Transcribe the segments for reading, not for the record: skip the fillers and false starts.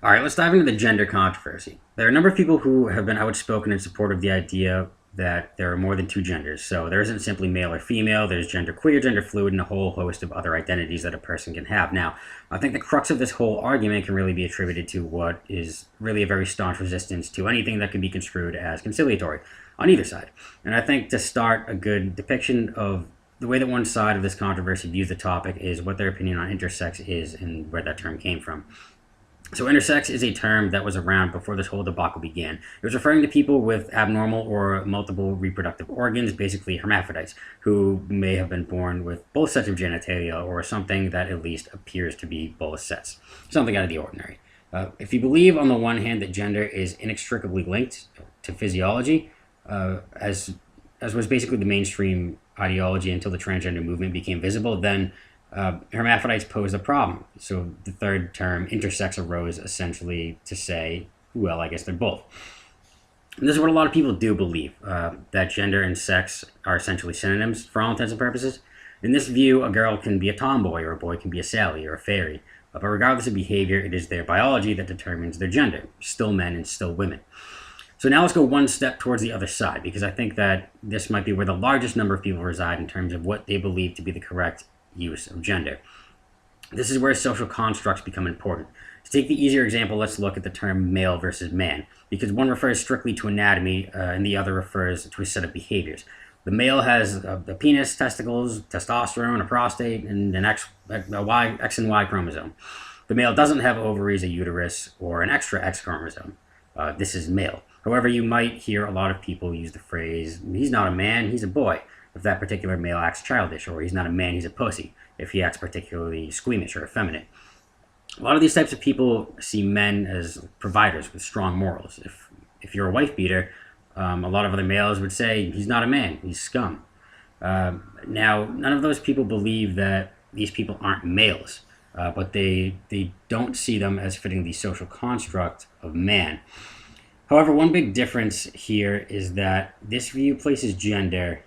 All right, let's dive into the gender controversy. There are a number of people who have been outspoken in support of the idea that there are more than two genders. So there isn't simply male or female, there's gender queer, gender fluid, and a whole host of other identities that a person can have. Now, I think the crux of this whole argument can really be attributed to what is really a very staunch resistance to anything that can be construed as conciliatory on either side. And I think to start a good depiction of the way that one side of this controversy views the topic is what their opinion on intersex is and where that term came from. So intersex is a term that was around before this whole debacle began. It was referring to people with abnormal or multiple reproductive organs, basically hermaphrodites, who may have been born with both sets of genitalia or something that at least appears to be both sets. Something out of the ordinary. If you believe, on the one hand, that gender is inextricably linked to physiology, as was basically the mainstream ideology until the transgender movement became visible, then hermaphrodites pose a problem. So the third term, intersex, arose essentially to say, well, I guess they're both. And this is what a lot of people do believe, that gender and sex are essentially synonyms for all intents and purposes. In this view, a girl can be a tomboy, or a boy can be a Sally or a fairy. But regardless of behavior, it is their biology that determines their gender. Still men and still women. So now let's go one step towards the other side, because I think that this might be where the largest number of people reside in terms of what they believe to be the correct use of gender. This is where social constructs become important. To take the easier example, let's look at the term male versus man, because one refers strictly to anatomy and the other refers to a set of behaviors. The male has a penis, testicles, testosterone, a prostate, and an X and Y chromosome. The male doesn't have ovaries, a uterus, or an extra X chromosome. This is male. However, you might hear a lot of people use the phrase, he's not a man, he's a boy, if that particular male acts childish, or he's not a man, he's a pussy, if he acts particularly squeamish or effeminate. A lot of these types of people see men as providers with strong morals. If you're a wife beater, a lot of other males would say, he's not a man, he's scum. Now, none of those people believe that these people aren't males, but they don't see them as fitting the social construct of man. However, one big difference here is that this view places gender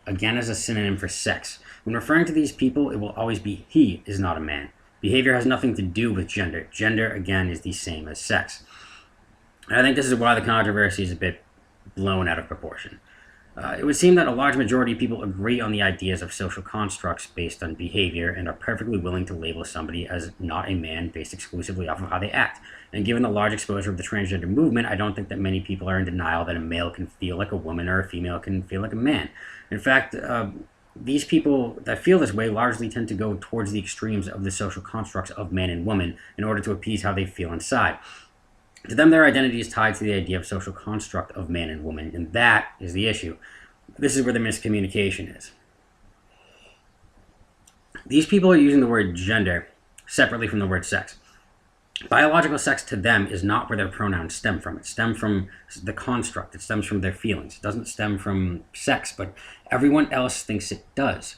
again as a synonym for sex. When referring to these people, it will always be he is not a man. Behavior has nothing to do with gender. Gender, again, is the same as sex. And I think this is why the controversy is a bit blown out of proportion. It would seem that a large majority of people agree on the ideas of social constructs based on behavior and are perfectly willing to label somebody as not a man based exclusively off of how they act. And given the large exposure of the transgender movement, I don't think that many people are in denial that a male can feel like a woman or a female can feel like a man. In fact, these people that feel this way largely tend to go towards the extremes of the social constructs of man and woman in order to appease how they feel inside. To them, their identity is tied to the idea of social construct of man and woman, and that is the issue. This is where the miscommunication is. These people are using the word gender separately from the word sex. Biological sex to them is not where their pronouns stem from. It stems from the construct. It stems from their feelings. It doesn't stem from sex, but everyone else thinks it does.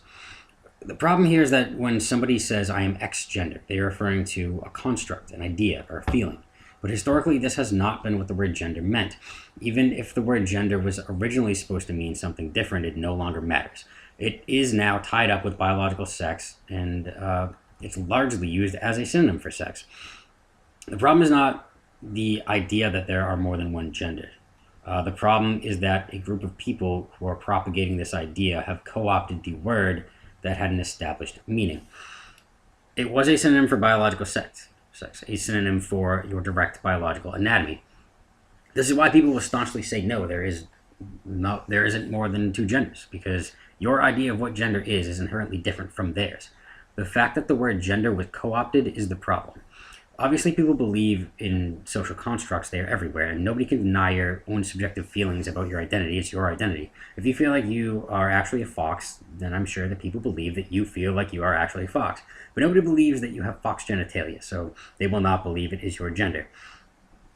The problem here is that when somebody says, I am X gender, they are referring to a construct, an idea, or a feeling. But historically, this has not been what the word gender meant. Even if the word gender was originally supposed to mean something different, it no longer matters. It is now tied up with biological sex, and it's largely used as a synonym for sex. The problem is not the idea that there are more than one gender. The problem is that a group of people who are propagating this idea have co-opted the word that had an established meaning. It was a synonym for biological sex, a synonym for your direct biological anatomy. This is why people will staunchly say no, there isn't more than two genders, because your idea of what gender is inherently different from theirs. The fact that the word gender was co-opted is the problem. Obviously, people believe in social constructs. They are everywhere, and nobody can deny your own subjective feelings about your identity. It's your identity. If you feel like you are actually a fox, then I'm sure that people believe that you feel like you are actually a fox. But nobody believes that you have fox genitalia, so they will not believe it is your gender.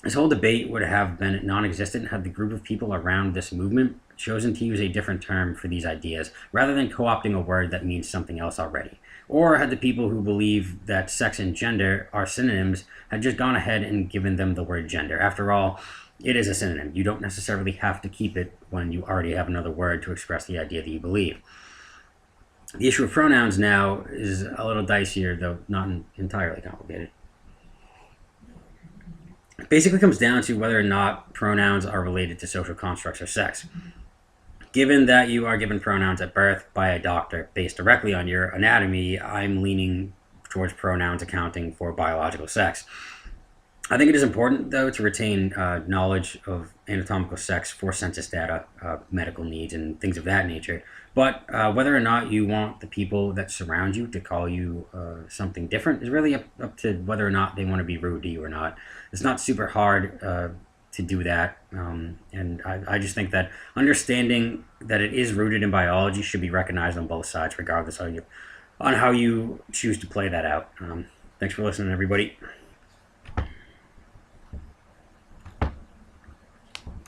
This whole debate would have been non-existent had the group of people around this movement chosen to use a different term for these ideas, rather than co-opting a word that means something else already. Or had the people who believe that sex and gender are synonyms had just gone ahead and given them the word gender. After all, it is a synonym. You don't necessarily have to keep it when you already have another word to express the idea that you believe. The issue of pronouns now is a little dicier, though not entirely complicated. basically comes down to whether or not pronouns are related to social constructs or sex. Given that you are given pronouns at birth by a doctor based directly on your anatomy, I'm leaning towards pronouns accounting for biological sex. I think it is important, though, to retain knowledge of anatomical sex for census data, medical needs, and things of that nature. But whether or not you want the people that surround you to call you something different is really up to whether or not they want to be rude to you or not. It's not super hard to do that. And I just think that understanding that it is rooted in biology should be recognized on both sides, regardless of on how you choose to play that out. Thanks for listening, everybody.